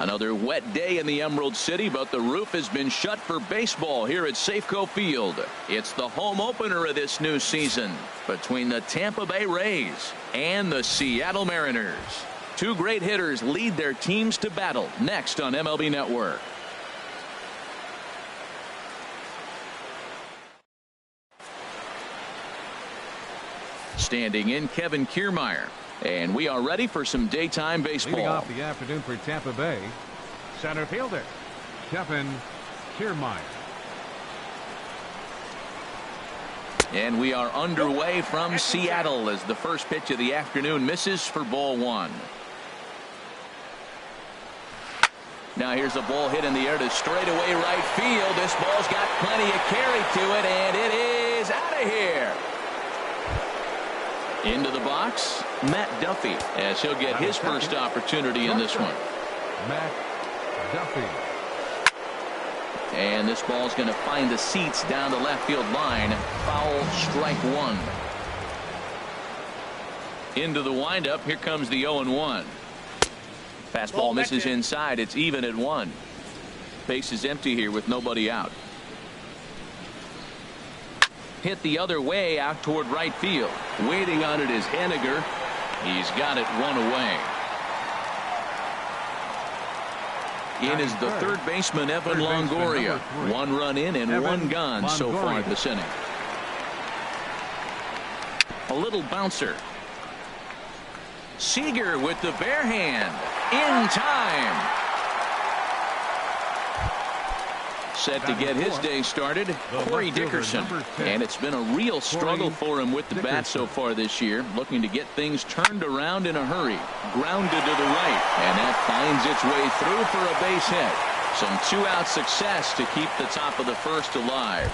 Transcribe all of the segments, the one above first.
Another wet day in the Emerald City, but the roof has been shut for baseball here at Safeco Field. It's the home opener of this new season between the Tampa Bay Rays and the Seattle Mariners. Two great hitters lead their teams to battle next on MLB Network. Standing in, Kevin Kiermaier. And we are ready for some daytime baseball. Leading off the afternoon for Tampa Bay, center fielder Kevin Kiermaier. And we are underway from Seattle as the first pitch of the afternoon misses for ball one. Now here's a ball hit in the air to straightaway right field. This ball's got plenty of carry to it, and it is out of here. Into the box, Matt Duffy, as he'll get his first opportunity in this one. Matt Duffy. And this ball's going to find the seats down the left field line. Foul, strike one. Into the windup. Here comes the 0-1. Fastball misses inside. It's even at 1. Base is empty here with nobody out. Hit the other way out toward right field. Waiting on it is Henniger. He's got it one away. In is the third baseman, Evan Longoria. 1 run in and 1 gone so far this inning. A little bouncer. Seager with the bare hand. In time. Set to get his day started, Corey Dickerson. And it's been a real struggle for him with the bat so far this year. Looking to get things turned around in a hurry. Grounded to the right. And that finds its way through for a base hit. Some 2-out success to keep the top of the first alive.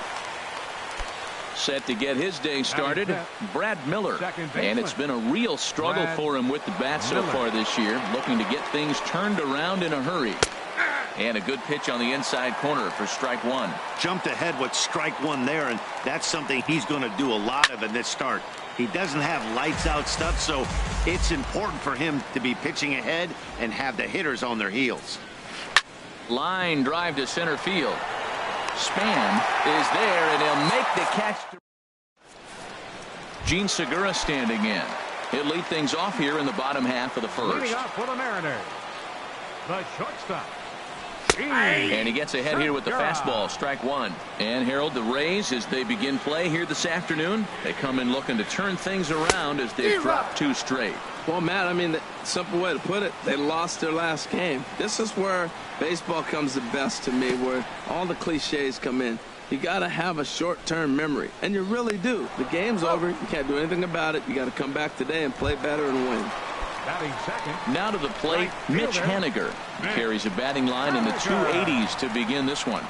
Set to get his day started, Brad Miller. And it's been a real struggle for him with the bat so far this year. Looking to get things turned around in a hurry. And a good pitch on the inside corner for strike one. Jumped ahead with strike one there, and that's something he's going to do a lot of in this start. He doesn't have lights out stuff, so it's important for him to be pitching ahead and have the hitters on their heels. Line drive to center field. Span is there, and he'll make the catch. Gene Segura standing in. He'll lead things off here in the bottom half of the first. Leading off for the Mariners, the shortstop. And he gets ahead here with the fastball, strike one. And Harold, the Rays, as they begin play here this afternoon, they come in looking to turn things around as they've dropped 2 straight. Well, Matt, I mean, the simple way to put it, they lost their last game. This is where baseball comes the best to me, where all the cliches come in. You got to have a short-term memory, and you really do. The game's over. You can't do anything about it. You got to come back today and play better and win. Now to the plate, Mitch Henniger carries a batting line in the 280s to begin this one.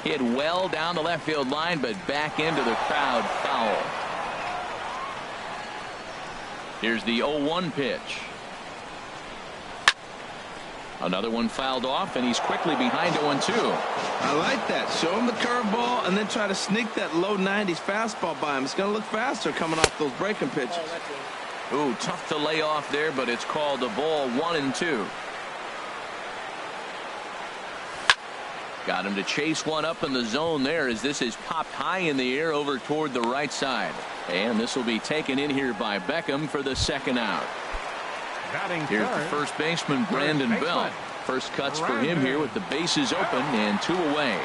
Hit well down the left field line, but back into the crowd, foul. Here's the 0-1 pitch. Another one fouled off, and he's quickly behind 0-2. I like that. Show him the curveball and then try to sneak that low 90s fastball by him. It's going to look faster coming off those breaking pitches. Ooh, tough to lay off there, but it's called a ball 1-2. Got him to chase one up in the zone there as this is popped high in the air over toward the right side. And this will be taken in here by Beckham for the second out. Here's the first baseman, Brandon Belt. First cuts for him here with the bases open and 2 away.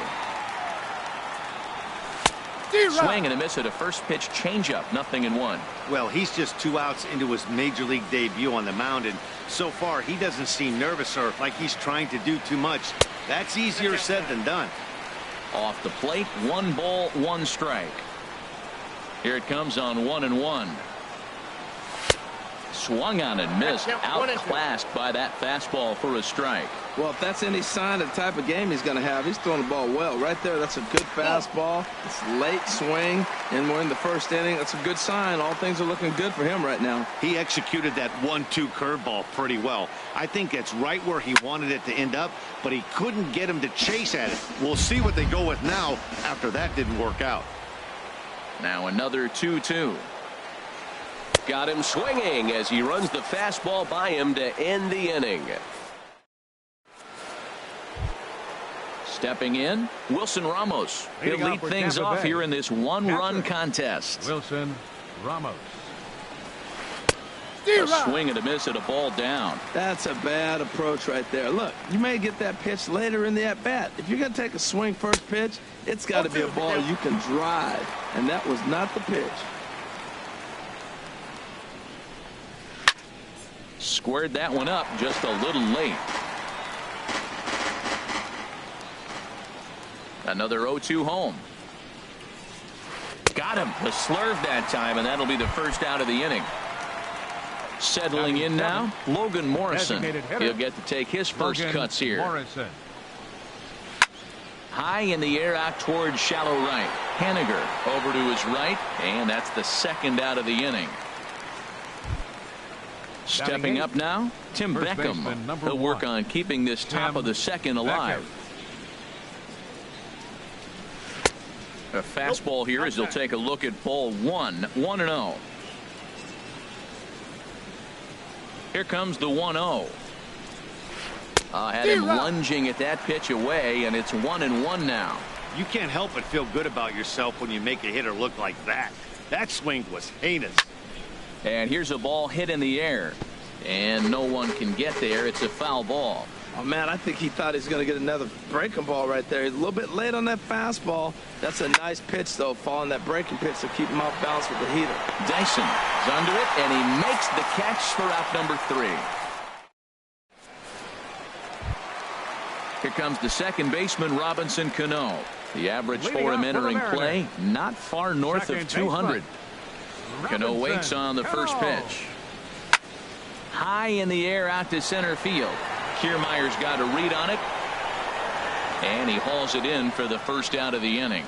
Swing and a miss at a first pitch changeup, 0-1. Well, he's just 2 outs into his major league debut on the mound, and so far he doesn't seem nervous or like he's trying to do too much. That's easier said than done. Off the plate, 1 ball, 1 strike. Here it comes on 1-1. Swung on and missed, outclassed by that fastball for a strike. Well, if that's any sign of the type of game he's going to have, he's throwing the ball well. Right there, that's a good fastball. It's late swing, and we're in the first inning. That's a good sign. All things are looking good for him right now. He executed that 1-2 curveball pretty well. I think it's right where he wanted it to end up, but he couldn't get him to chase at it. We'll see what they go with now after that didn't work out. Now another 2-2. got him swinging as he runs the fastball by him to end the inning. Stepping in, Wilson Ramos. He'll lead things off here in this one-run contest. Wilson Ramos. A swing and a miss at a ball down. That's a bad approach right there. Look, you may get that pitch later in the at-bat. If you're going to take a swing first pitch, it's got to be a ball you can drive, and that was not the pitch. Squared that one up just a little late. Another 0-2 home. Got him. The slurve that time, and that'll be the first out of the inning. Settling in now, Logan Morrison. He'll get to take his first cuts here. Morrison. High in the air out towards shallow right. Haniger over to his right, and that's the second out of the inning. Stepping up now, Tim Beckham. He'll work on keeping this top of the second alive. A fastball here as he'll take a look at ball 1-0. Here comes the 1-0. Had him lunging at that pitch away, and it's 1-1 now. You can't help but feel good about yourself when you make a hitter look like that. That swing was heinous. And here's a ball hit in the air, and no one can get there. It's a foul ball. Oh, man, I think he thought he was going to get another breaking ball right there. He's a little bit late on that fastball. That's a nice pitch, though, following that breaking pitch to keep him off balance with the heater. Dyson is under it, and he makes the catch for out number 3. Here comes the second baseman, Robinson Cano. The average for him entering play, not far north of 200. Cano waits on the first pitch. High in the air out to center field. Kiermaier's got a read on it, and he hauls it in for the first out of the inning.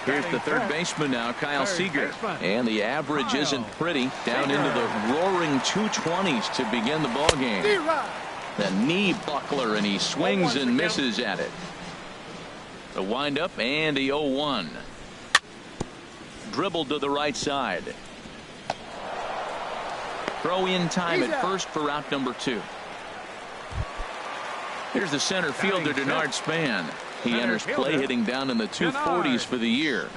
Here's the third baseman now, Kyle Seager, and the average isn't pretty, down into the roaring 220s to begin the ball game. The knee buckler, and he swings and misses at it. The windup and the 0-1. Dribbled to the right side. Throw in time at first for out number 2. Here's the center fielder, Denard Span. He enters play hitting down in the 240s for the year.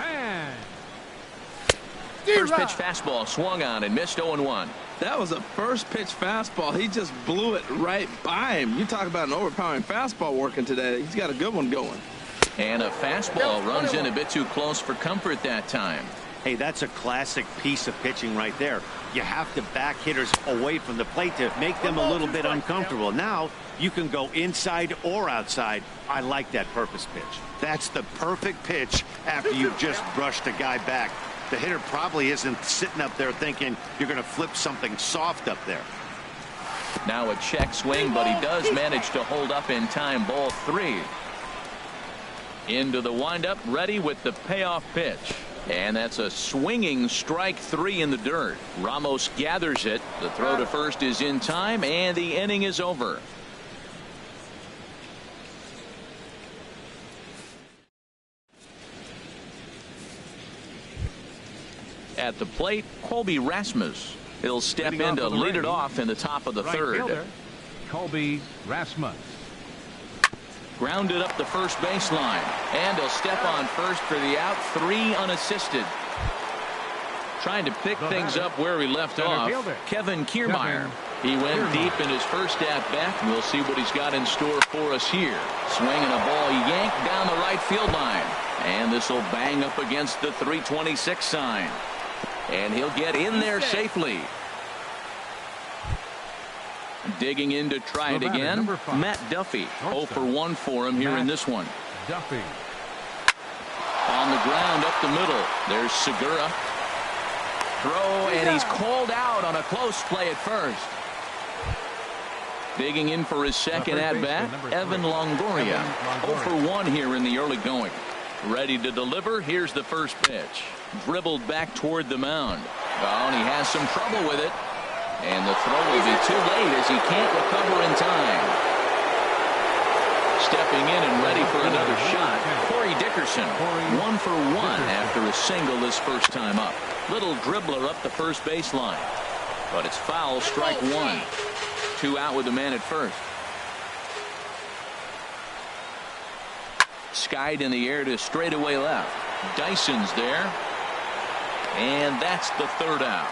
First pitch fastball swung on and missed 0-1. That was a first pitch fastball. He just blew it right by him. You talk about an overpowering fastball working today. He's got a good one going. And a fastball runs in a bit too close for comfort that time. Hey, that's a classic piece of pitching right there. You have to back hitters away from the plate to make them a little bit uncomfortable. Now you can go inside or outside. I like that purpose pitch. That's the perfect pitch after you've just brushed a guy back. The hitter probably isn't sitting up there thinking you're going to flip something soft up there. Now a check swing, but he does manage to hold up in time. Ball 3. Into the windup, ready with the payoff pitch. And that's a swinging strike 3 in the dirt. Ramos gathers it. The throw to first is in time, and the inning is over. At the plate, Colby Rasmus. He'll step in to lead it off in the top of the third. Colby Rasmus. Grounded up the first baseline, and he'll step on first for the out. 3 unassisted. Trying to pick things up where he left off. Kevin Kiermaier. He went deep in his first at-bat. We'll see what he's got in store for us here. Swinging a ball yanked down the right field line. And this will bang up against the 326 sign. And he'll get in there safely. Digging in to try it again, Matt Duffy. 0 for 1 for him here in this one. Duffy. On the ground up the middle. There's Segura. Throw, and he's called out on a close play at first. Digging in for his second at-bat, Evan Longoria. 0 for 1 here in the early going. Ready to deliver. Here's the first pitch. Dribbled back toward the mound. Oh, and he has some trouble with it. And the throw will be too late as he can't recover in time. Stepping in and ready for another shot, Corey Dickerson. 1 for 1 after a single his first time up. Little dribbler up the first baseline. But it's foul, strike one. 2 out with the man at first. Skied in the air to straightaway left. Dyson's there. And that's the 3rd out.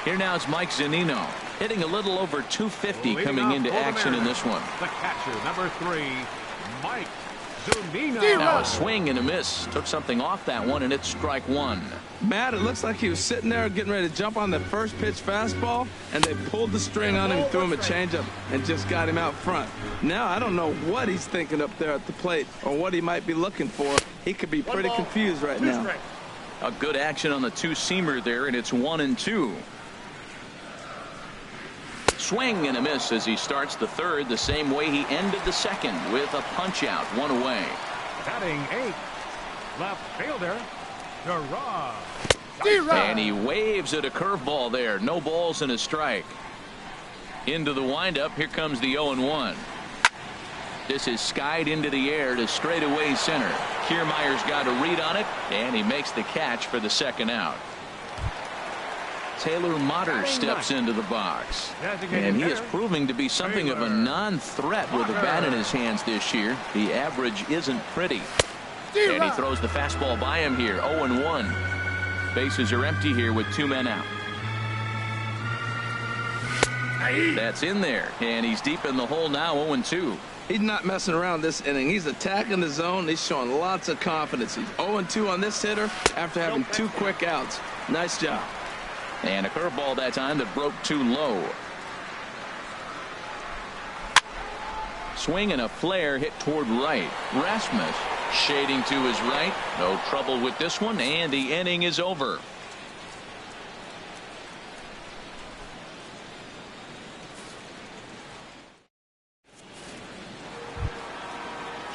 Here now is Mike Zunino, hitting a little over 250 coming into action in this one. The catcher, number 3, Mike Zunino. Now a swing and a miss. Took something off that one, and it's strike one. Matt, it looks like he was sitting there getting ready to jump on the first pitch fastball, and they pulled the string on him, threw him a changeup, and just got him out front. Now I don't know what he's thinking up there at the plate or what he might be looking for. He could be pretty confused right now. A good action on the two-seamer there, and it's 1-2. Swing and a miss as he starts the 3rd the same way he ended the 2nd with a punch out, 1 away. Batting 8th, left fielder, Gerard. And he waves at a curveball there. No balls and a strike. Into the windup. Here comes the 0-1. This is skied into the air to straightaway center. Kiermaier's got a read on it, and he makes the catch for the 2nd out. Taylor Motter steps into the box, and he is proving to be something of a non-threat with a bat in his hands this year. The average isn't pretty. And he throws the fastball by him here. 0-1. Bases are empty here with 2 men out. That's in there, and he's deep in the hole now. 0-2. He's not messing around this inning. He's attacking the zone. He's showing lots of confidence. He's 0-2 on this hitter after having 2 quick outs. Nice job. And a curveball that time that broke too low. Swing and a flare hit toward right. Rasmus shading to his right. No trouble with this one, and the inning is over.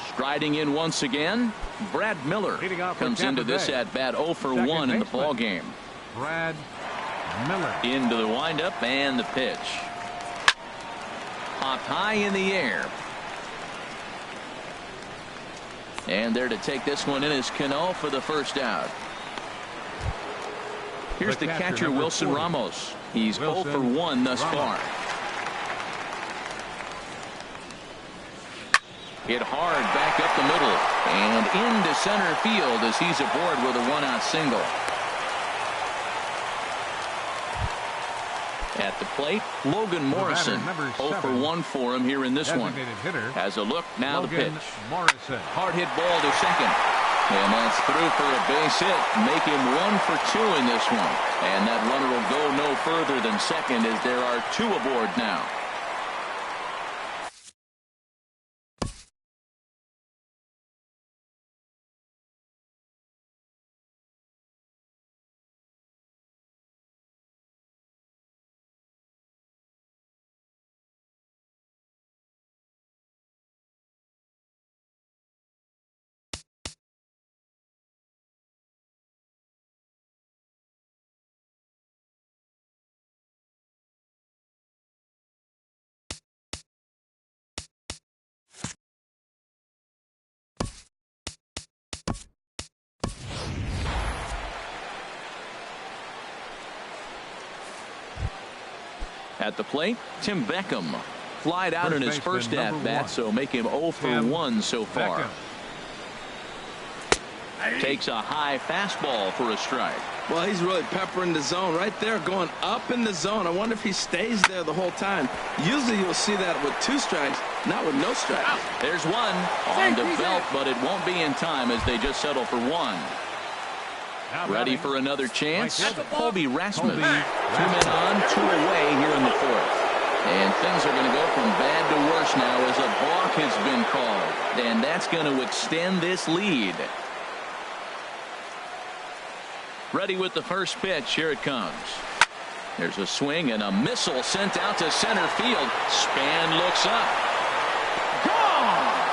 Striding in once again, Brad Miller comes into this at bat 0 for 1 in the ball game. Brad Miller. Into the windup and the pitch. Popped high in the air. And there to take this one in is Cano for the 1st out. Here's the catcher Wilson 40. Ramos. He's 0 for 1 thus far. Hit hard back up the middle and into center field as he's aboard with a 1-out single. At the plate, Logan Morrison. 0 for 1 for him here in this one. Has a look, now the pitch. Hard hit ball to second. And that's through for a base hit. Make him 1 for 2 in this one. And that runner will go no further than second as there are 2 aboard now. At the plate, Tim Beckham. Flied out in his first at-bat, so make him 0 for 1 so far. Takes a high fastball for a strike. Well, he's really peppering the zone right there, going up in the zone. I wonder if he stays there the whole time. Usually you'll see that with 2 strikes, not with no strikes. There's one on the belt, but it won't be in time as they just settle for 1. Ready for another chance? Colby Rasmus. 2 men on, 2 away here in the 4th. And things are going to go from bad to worse now as a balk has been called. And that's going to extend this lead. Ready with the first pitch. Here it comes. There's a swing and a missile sent out to center field. Span looks up. Gone!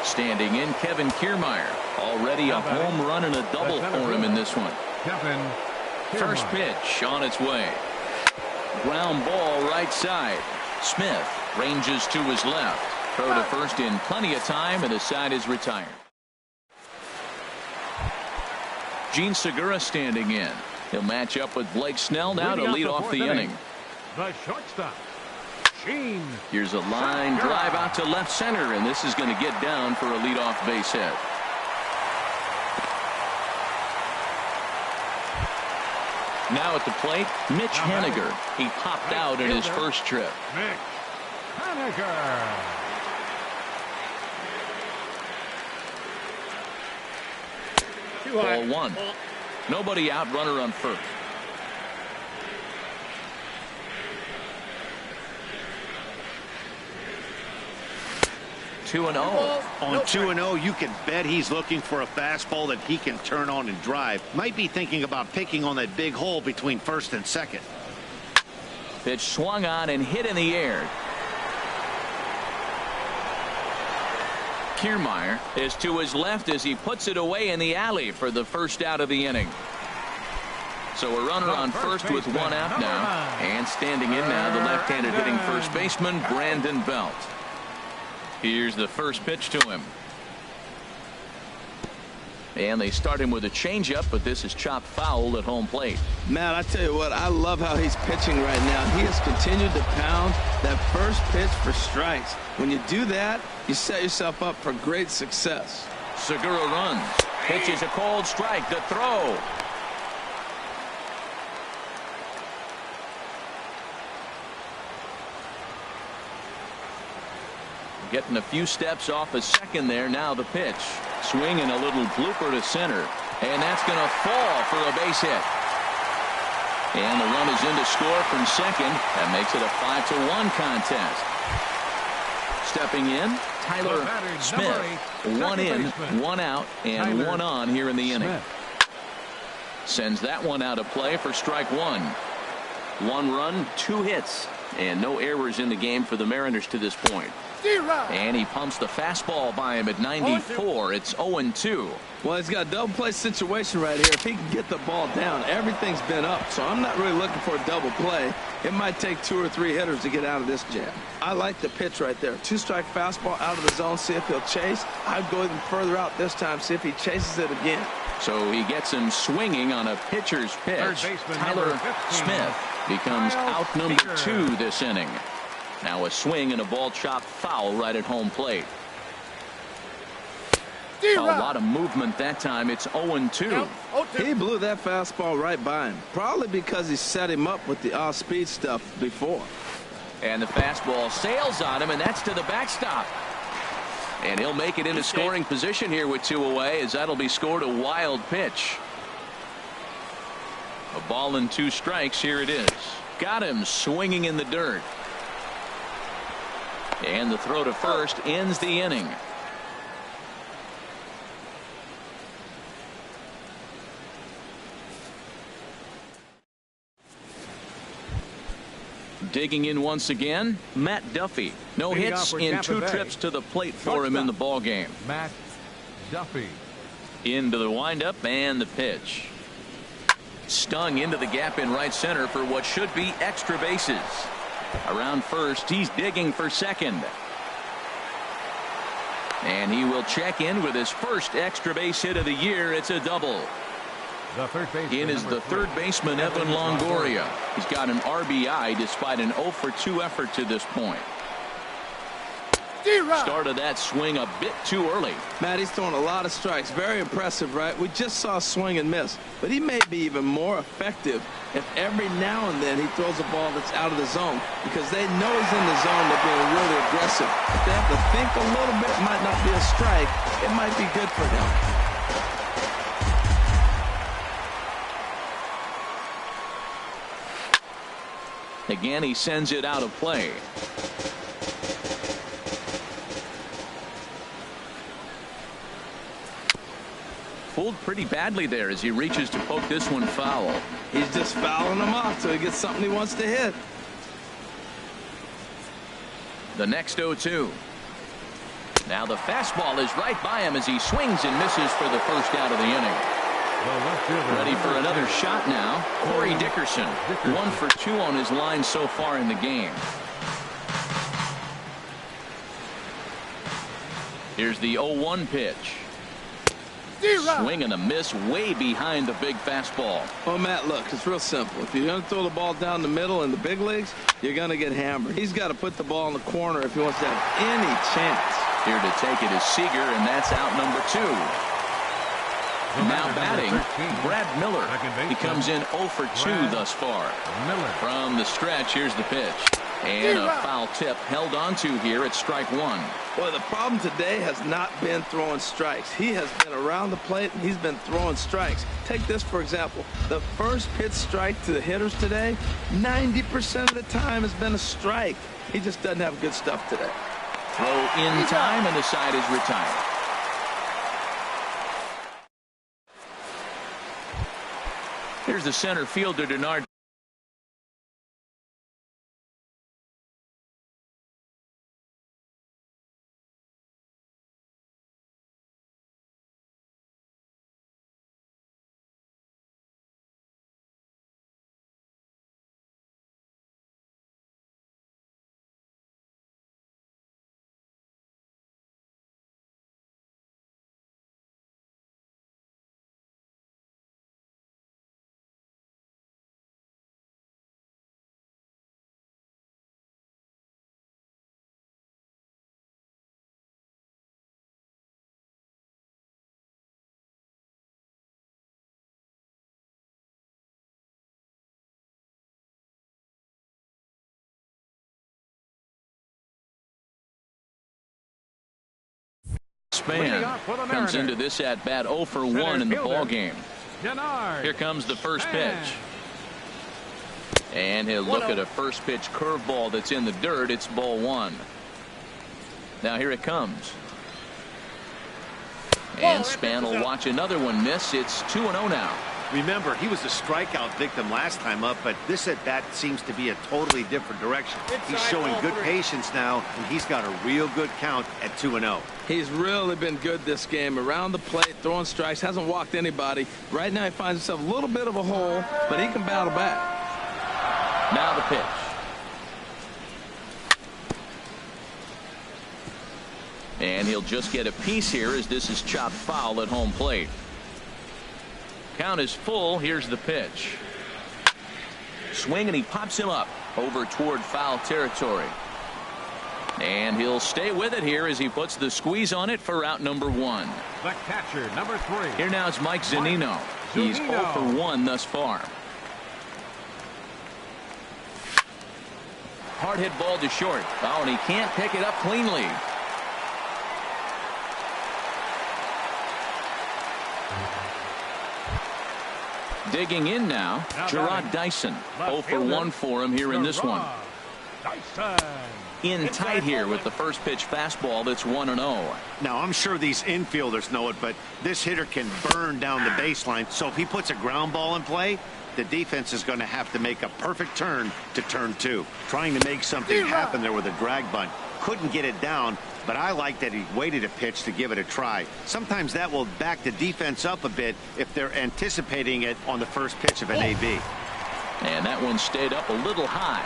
Standing in, Kevin Kiermaier. Already a home run and a double for him in this one. First pitch on its way. Ground ball right side. Smith ranges to his left. Throw to first in plenty of time, and the side is retired. Gene Segura standing in. He'll match up with Blake Snell now to lead off the inning. The shortstop, Gene. Here's a line drive out to left center, and this is going to get down for a leadoff base hit. Now at the plate, Mitch Haniger. He popped out in his first trip. Mitch Haniger. Ball one. Nobody out, runner on first. 2-0. On 2-0, you can bet he's looking for a fastball that he can turn on and drive. Might be thinking about picking on that big hole between first and second. Pitch swung on and hit in the air. Kiermaier is to his left as he puts it away in the alley for the first out of the inning. So a runner on first with one out now. And standing in now, the left-handed hitting first baseman, Brandon Belt. Here's the first pitch to him. And they start him with a changeup, but this is chopped foul at home plate. Man, I tell you what, I love how he's pitching right now. He has continued to pound that first pitch for strikes. When you do that, you set yourself up for great success. Segura runs. Pitches a cold strike. The throw. Getting a few steps off a second there. Now the pitch. Swing and a little blooper to center. And that's going to fall for a base hit. And the run is in to score from second. That makes it a 5-1 contest. Stepping in, Tyler Smith. One in, one out, and one on here in the inning. Sends that one out of play for strike one. One run, two hits, and no errors in the game for the Mariners to this point. And he pumps the fastball by him at 94. It's 0-2. Well, he's got a double play situation right here. If he can get the ball down, everything's been up. So I'm not really looking for a double play. It might take 2 or 3 hitters to get out of this jam. I like the pitch right there. 2-strike fastball out of the zone. See if he'll chase. I'd go even further out this time. See if he chases it again. So he gets him swinging on a pitcher's pitch. Tyler Smith becomes out number 2 this inning. Now a swing and a ball chopped foul right at home plate. A lot of movement that time. It's 0-2. He blew that fastball right by him. Probably because he set him up with the off-speed stuff before. And the fastball sails on him, and that's to the backstop. And he'll make it into scoring position here with 2 away, as that'll be scored a wild pitch. A ball and 2 strikes. Here it is. Got him swinging in the dirt. And the throw to first ends the inning. Digging in once again, Matt Duffy. No hits in 2 trips to the plate for him in the ball game. Matt Duffy. Into the windup and the pitch. Stung into the gap in right center for what should be extra bases. Around first, he's digging for second. And he will check in with his first extra base hit of the year. It's a double. In is the third baseman, Evan Longoria. He's got an RBI despite an 0-for-2 effort to this point. Started that swing a bit too early. Matt, he's throwing a lot of strikes. Very impressive, right? We just saw swing and miss. But he may be even more effective if every now and then he throws a ball that's out of the zone, because they know he's in the zone. They're being really aggressive. If they have to think a little bit, it might not be a strike. It might be good for him. Again, he sends it out of play. Pulled pretty badly there as he reaches to poke this one foul. He's just fouling them off till he gets something he wants to hit. The next 0-2. Now the fastball is right by him as he swings and misses for the first out of the inning. Ready for another shot now. Corey Dickerson, 1 for 2 on his line so far in the game. Here's the 0-1 pitch. Swing and a miss way behind the big fastball. Well, Matt, look, it's real simple. If you're going to throw the ball down the middle in the big leagues, you're going to get hammered. He's got to put the ball in the corner if he wants to have any chance. Here to take it is Seager, and that's out number 2. Now batting, Brad Miller. He comes in 0 for 2 thus far. From the stretch, here's the pitch. And a foul tip held onto here at strike 1. Well, the problem today has not been throwing strikes. He has been around the plate, and he's been throwing strikes. Take this, for example. The first pitch strike to the hitters today, 90% of the time has been a strike. He just doesn't have good stuff today. Throw in time, and the side is retired. Here's the center fielder, Denard. Span comes into this at bat 0 for 1 in the ball game. Here comes the first pitch. And he'll look at a first pitch curveball that's in the dirt. It's ball 1. Now here it comes. And Span will watch another one miss. It's 2-0 now. Remember, he was a strikeout victim last time up, but this at bat seems to be a totally different direction. He's showing good patience now, and he's got a real good count at 2-0. He's really been good this game. Around the plate, throwing strikes, hasn't walked anybody. Right now he finds himself a little bit of a hole, but he can battle back. Now the pitch. And he'll just get a piece here as this is chopped foul at home plate. Count is full. Here's the pitch. Swing, and he pops him up over toward foul territory. And he'll stay with it here as he puts the squeeze on it for out number 1. The catcher, number 3. Here now is Mike Zunino. He's 0 for 1 thus far. Hard hit ball to short. Oh, and he can't pick it up cleanly. Digging in now, Gerard Dyson. 0 for 1 for him here in this one. In tight here with the first pitch fastball that's 1-0. Now, I'm sure these infielders know it, but this hitter can burn down the baseline. So if he puts a ground ball in play, the defense is going to have to make a perfect turn to turn 2. Trying to make something happen there with a drag bunt. Couldn't get it down, but I like that he waited a pitch to give it a try. Sometimes that will back the defense up a bit if they're anticipating it on the first pitch of an AB. And that one stayed up a little high.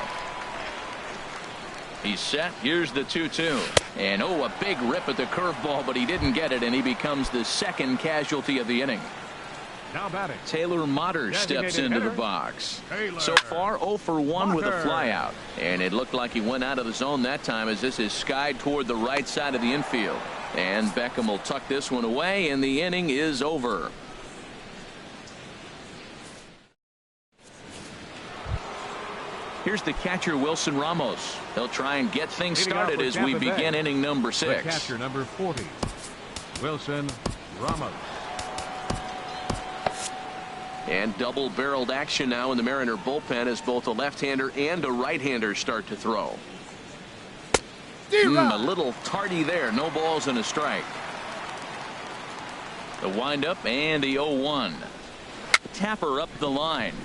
He's set. Here's the 2-2. And oh, a big rip at the curveball, but he didn't get it, and he becomes the second casualty of the inning. Now batting, Taylor Motter steps into the box. So far 0 for 1 with a flyout, and it looked like he went out of the zone that time as this is skied toward the right side of the infield. And Beckham will tuck this one away, and the inning is over. Here's the catcher, Wilson Ramos. He'll try and get things started as we begin inning number 6. The catcher, number 40, Wilson Ramos. And double-barreled action now in the Mariner bullpen as both a left-hander and a right-hander start to throw. A little tardy there. No balls and a strike. The windup and the 0-1. Tapper up the line.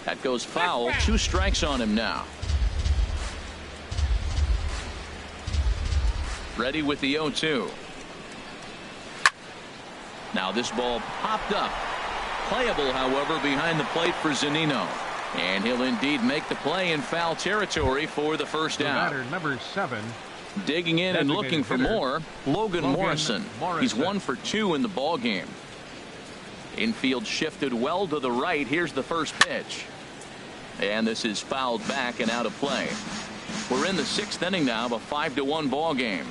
That goes foul. 2 strikes on him now. Ready with the 0-2. Now this ball popped up. playable, however, behind the plate for Zunino. And he'll indeed make the play in foul territory for the first out. Batter number 7. Digging in and looking for more, Logan Morrison. He's 1 for 2 in the ball game. Infield shifted well to the right. Here's the first pitch. And this is fouled back and out of play. We're in the 6th inning now of a 5-1 ball game.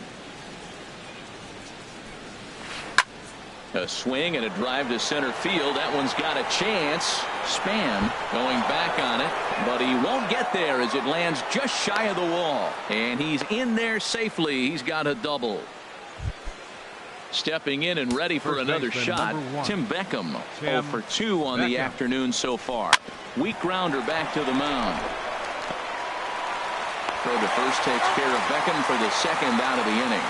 A swing and a drive to center field. That one's got a chance. Span going back on it, but he won't get there as it lands just shy of the wall. And he's in there safely. He's got a double. Stepping in and ready for another shot, Tim Beckham. 0 for 2 on the afternoon so far. Weak grounder back to the mound. Throw to first takes care of Beckham for the 2nd out of the inning.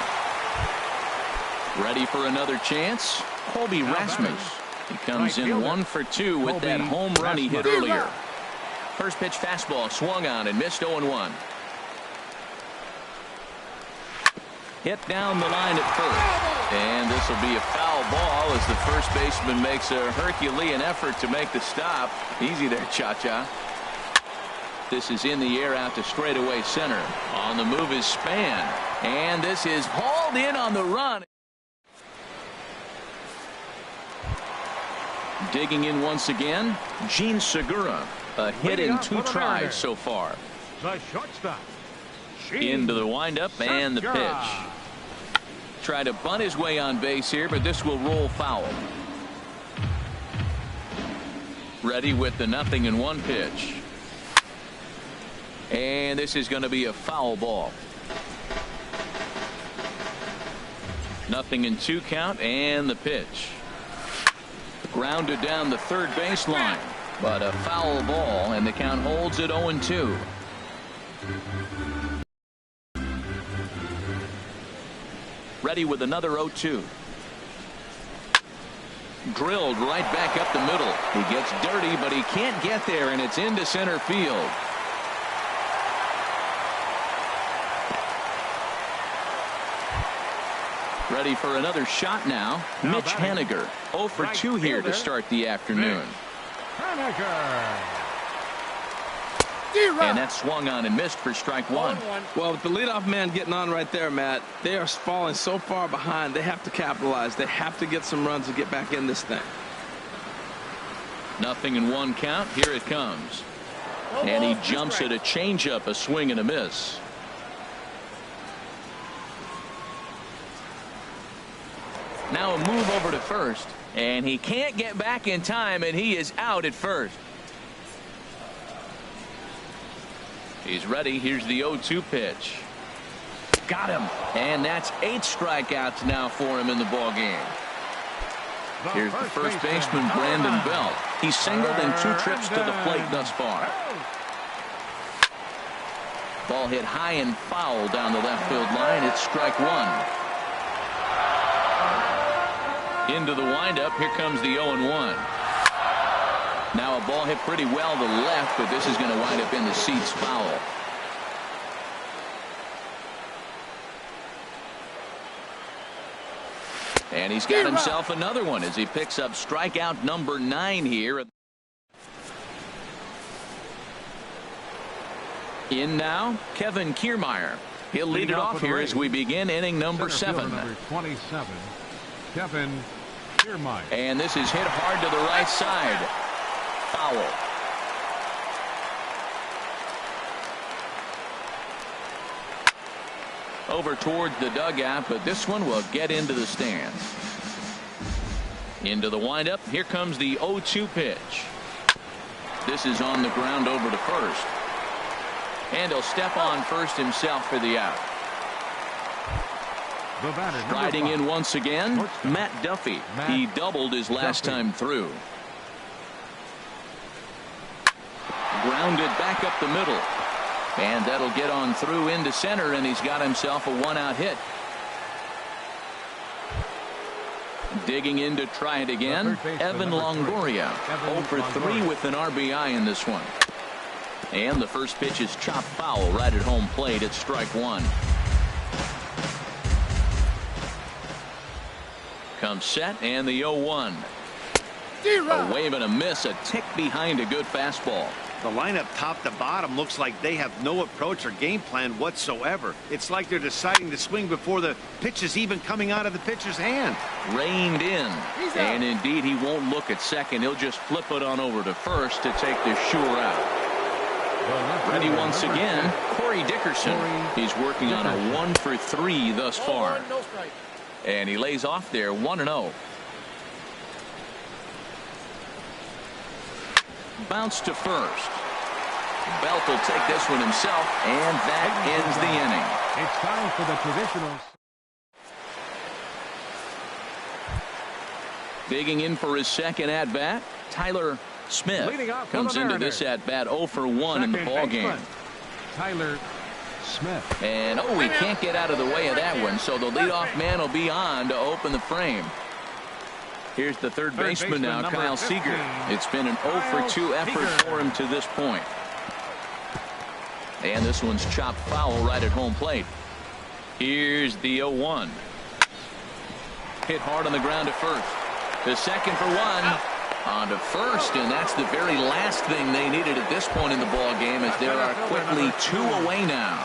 Ready for another chance, Colby Rasmus. He comes in 1 for 2 with that home run he hit earlier. First pitch fastball swung on and missed 0-1. Hit down the line at first. And this will be a foul ball as the first baseman makes a Herculean effort to make the stop. Easy there, Cha-Cha. This is in the air out to straightaway center. On the move is Span. And this is hauled in on the run. Digging in once again, Gene Segura. A hit in 2 tries so far. The shortstop. Into the windup and the pitch. Try to bunt his way on base here, but this will roll foul. Ready with the 0-1 pitch. And this is going to be a foul ball. 0-2 count and the pitch. Grounded down the third baseline, but a foul ball, and the count holds at 0-2. Ready with another 0-2. Drilled right back up the middle. He gets dirty, but he can't get there, and it's into center field. Ready for another shot now. Mitch Haniger. 0 for 2 here to start the afternoon. And that swung on and missed for strike 1. Well, with the leadoff man getting on right there, Matt, they are falling so far behind. They have to capitalize. They have to get some runs to get back in this thing. 0-1 count. Here it comes. And he jumps at a changeup, a swing and a miss. Now a move over to first, and he can't get back in time, and he is out at first. He's ready. Here's the 0-2 pitch. Got him. And that's 8 strikeouts now for him in the ball game. Here's the first baseman, Brandon Belt. He's singled in 2 trips to the plate thus far. Ball hit high and foul down the left field line. It's strike 1. Into the windup. Here comes the 0-1. Now a ball hit pretty well to the left, but this is going to wind up in the seats foul. And he's got himself another one as he picks up strikeout number 9 here. In now, Kevin Kiermaier. He'll lead it off here as we begin inning number 7. Number 27, Kevin Kiermaier. And this is hit hard to the right side. Foul. Over towards the dugout, but this one will get into the stands. Into the windup. Here comes the 0-2 pitch. This is on the ground over to first. And he'll step on first himself for the out. Riding in once again, Matt Duffy. He doubled his last time through. Grounded back up the middle. And that'll get on through into center, and he's got himself a 1-out hit. Digging in to try it again, Evan Longoria. 0 for 3 with an RBI in this one. And the first pitch is chopped foul right at home plate. It's strike 1. Comes set, and the 0-1. A wave and a miss, a tick behind a good fastball. The lineup top to bottom looks like they have no approach or game plan whatsoever. It's like they're deciding to swing before the pitch is even coming out of the pitcher's hand. Reined in. And indeed, he won't look at second. He'll just flip it on over to first to take the sure out. Ready once again, Corey Dickerson. He's working on a 1 for 3 thus far. And he lays off there 1-0. Bounce to first. Belt will take this one himself, and that ends the inning. It's time for the traditional. Digging in for his second at-bat, Tyler Smith comes into this at-bat 0 for 1 in the ballgame. Tyler Smith. And, he can't get out of the way of that one, so the leadoff man will be on to open the frame. Here's the third baseman now, Kyle Seager. It's been an 0 for 2 effort for him to this point. And this one's chopped foul right at home plate. Here's the 0-1. Hit hard on the ground to first. The second for 1. On to first, and that's the very last thing they needed at this point in the ball game, as there are quickly 2 away now.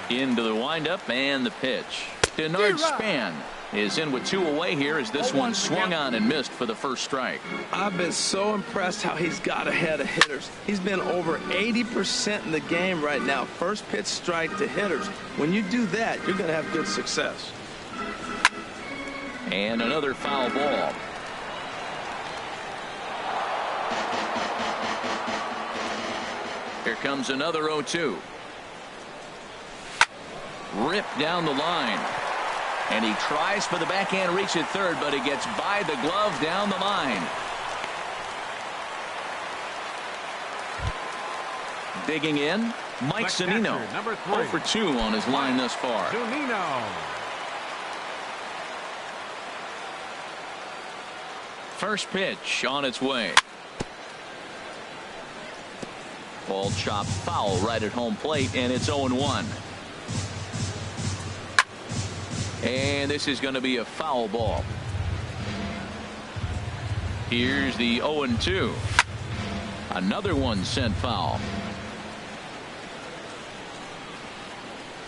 Into the windup and the pitch. Denard Span is in with 2 away here as this one swung on and missed for the first strike. I've been so impressed how he's got ahead of hitters. He's been over 80% in the game right now. First pitch strike to hitters. When you do that, you're going to have good success. And another foul ball. Here comes another 0-2. Ripped down the line. And he tries for the backhand reach at third, but he gets by the glove down the line. Digging in, Mike Zunino. 0 for 2 on his line thus far. First pitch on its way. Ball chopped foul right at home plate, and it's 0-1. And this is going to be a foul ball. Here's the 0-2. Another one sent foul.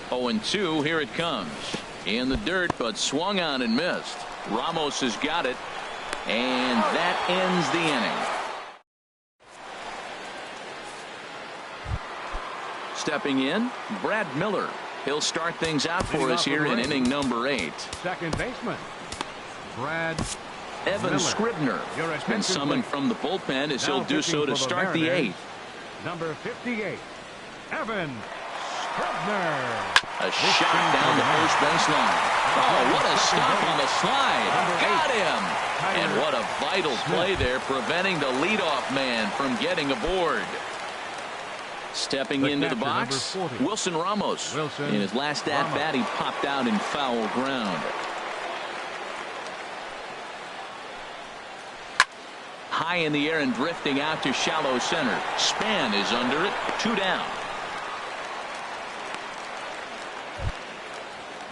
0-2, here it comes. In the dirt, but swung on and missed. Ramos has got it. And that ends the inning. Stepping in, Brad Miller. He'll start things out for us here in inning number 8. Second baseman, Brad Evan Scribner has been summoned from the bullpen as he'll do so to start the 8th. Number 58, Evan Scribner. A shot down the first baseline. Oh, what a stop on the slide. Got him. And what a vital play there, preventing the leadoff man from getting aboard. Stepping into the box, Wilson Ramos. In his last at-bat, he popped out in foul ground. High in the air and drifting out to shallow center. Span is under it. 2 down.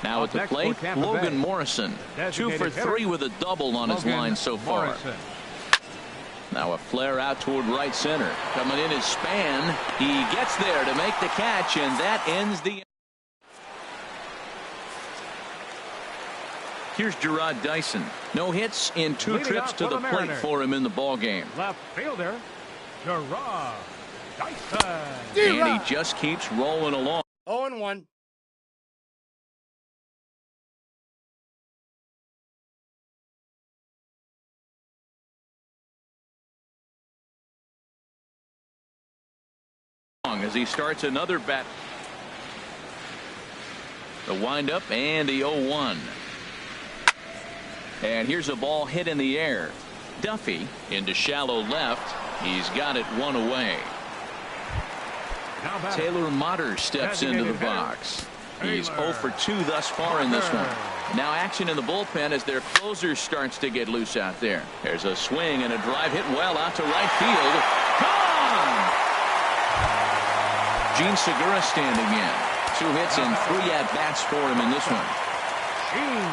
Now at the plate, Logan Morrison. 2 for 3 with a double on his line so far. Now a flare out toward right center. Coming in is Span. He gets there to make the catch, and that ends the. Here's Gerard Dyson. No hits in 2 trips to the plate for him in the ballgame. Left fielder, Gerard Dyson. And he just keeps rolling along. 0-1. As he starts another bat. The windup and the 0-1. And here's a ball hit in the air. Duffy into shallow left. He's got it 1 away. Taylor Motter steps into the box. He's 0 for 2 thus far in this one. Now action in the bullpen as their closer starts to get loose out there. There's a swing and a drive hit well out to right field. Gone! Gene Segura standing in. 2 hits and 3 at-bats for him in this one. Gene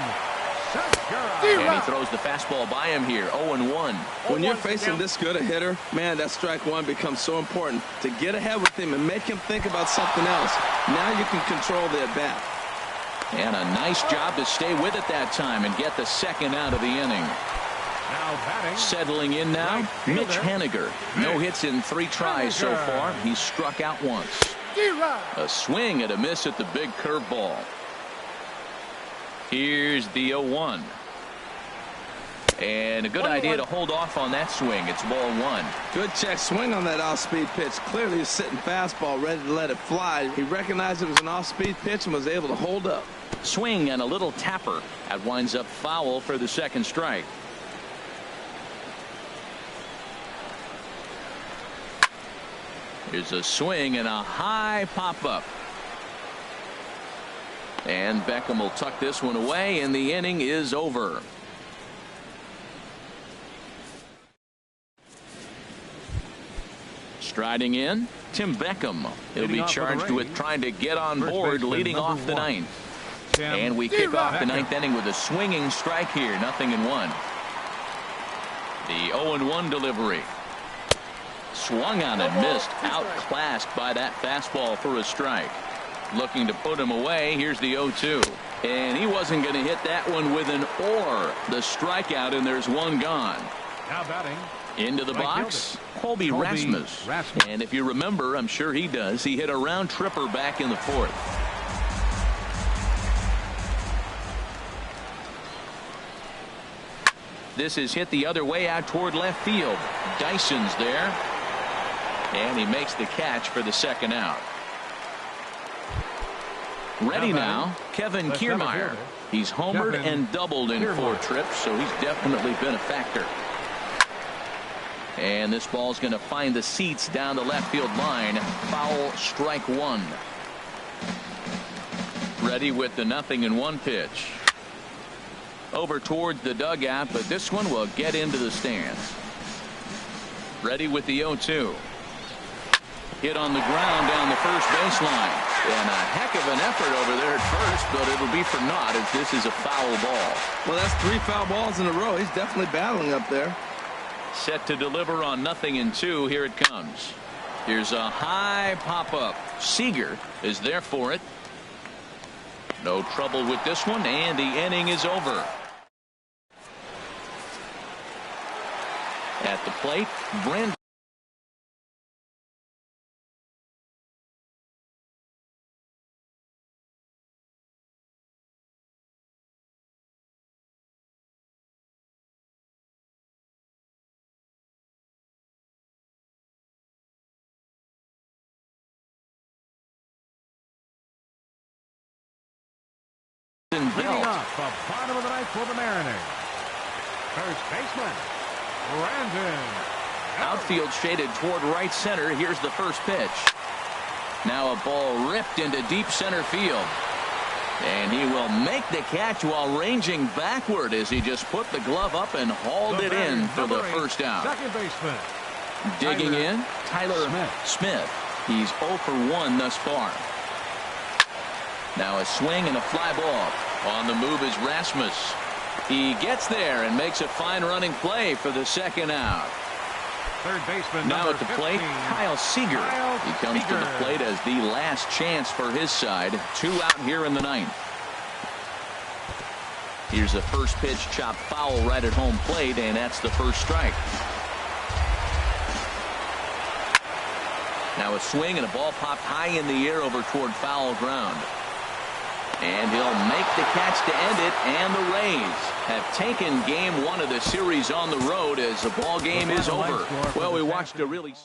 And he throws the fastball by him here. 0-1. When you're facing this good a hitter, man, that strike one becomes so important to get ahead with him and make him think about something else. Now you can control the at-bat. And a nice job to stay with it that time and get the second out of the inning. Settling in now, Mitch Haniger. No hits in 3 tries so far. He's struck out once. A swing and a miss at the big curveball. Here's the 0-1. And a good idea to hold off on that swing. It's ball 1. Good check swing on that off-speed pitch. Clearly he's sitting fastball, ready to let it fly. He recognized it was an off-speed pitch and was able to hold up. Swing and a little tapper. That winds up foul for the second strike. Here's a swing and a high pop-up. And Beckham will tuck this one away, and the inning is over. Striding in, Tim Beckham. He'll be charged with trying to get on board, leading off the 9th. And we kick off the 9th inning with a swinging strike here, 0-1. The 0-1 delivery. Swung on and missed, outclassed by that fastball for a strike. Looking to put him away. Here's the 0-2. And he wasn't going to hit that one with an or. The strikeout, and there's one gone. Now batting. Into the box, Colby Rasmus. And if you remember, I'm sure he does, he hit a round tripper back in the 4th. This is hit the other way out toward left field. Dyson's there. And he makes the catch for the second out. Ready now, Kevin Kiermaier. He's homered and doubled in 4 trips, so he's definitely been a factor. And this ball's going to find the seats down the left field line. Foul, strike 1. Ready with the 0-1 pitch. Over towards the dugout, but this one will get into the stands. Ready with the 0-2. Hit on the ground down the first baseline. And a heck of an effort over there at first, but it'll be for naught as this is a foul ball. Well, that's 3 foul balls in a row. He's definitely battling up there. Set to deliver on 0-2. Here it comes. Here's a high pop-up. Seager is there for it. No trouble with this one, and the inning is over. At the plate, Brent. Leading off the bottom of the 9th for the Mariners. First baseman, Brandon. Outfield shaded toward right center. Here's the first pitch. Now a ball ripped into deep center field. And he will make the catch while ranging backward as he just put the glove up and hauled it in for the first out. Second baseman. Digging in, Tyler Smith. He's 0 for 1 thus far. Now a swing and a fly ball. On the move is Rasmus. He gets there and makes a fine running play for the second out. Third baseman. Now at the plate, 15. Kyle Seager. He comes to the plate as the last chance for his side. 2 out here in the 9th. Here's a first pitch chopped foul right at home plate, and that's the first strike. Now a swing and a ball popped high in the air over toward foul ground. And he'll make the catch to end it, and the Rays have taken game 1 of the series on the road as the ball game is over. Well, we watched a really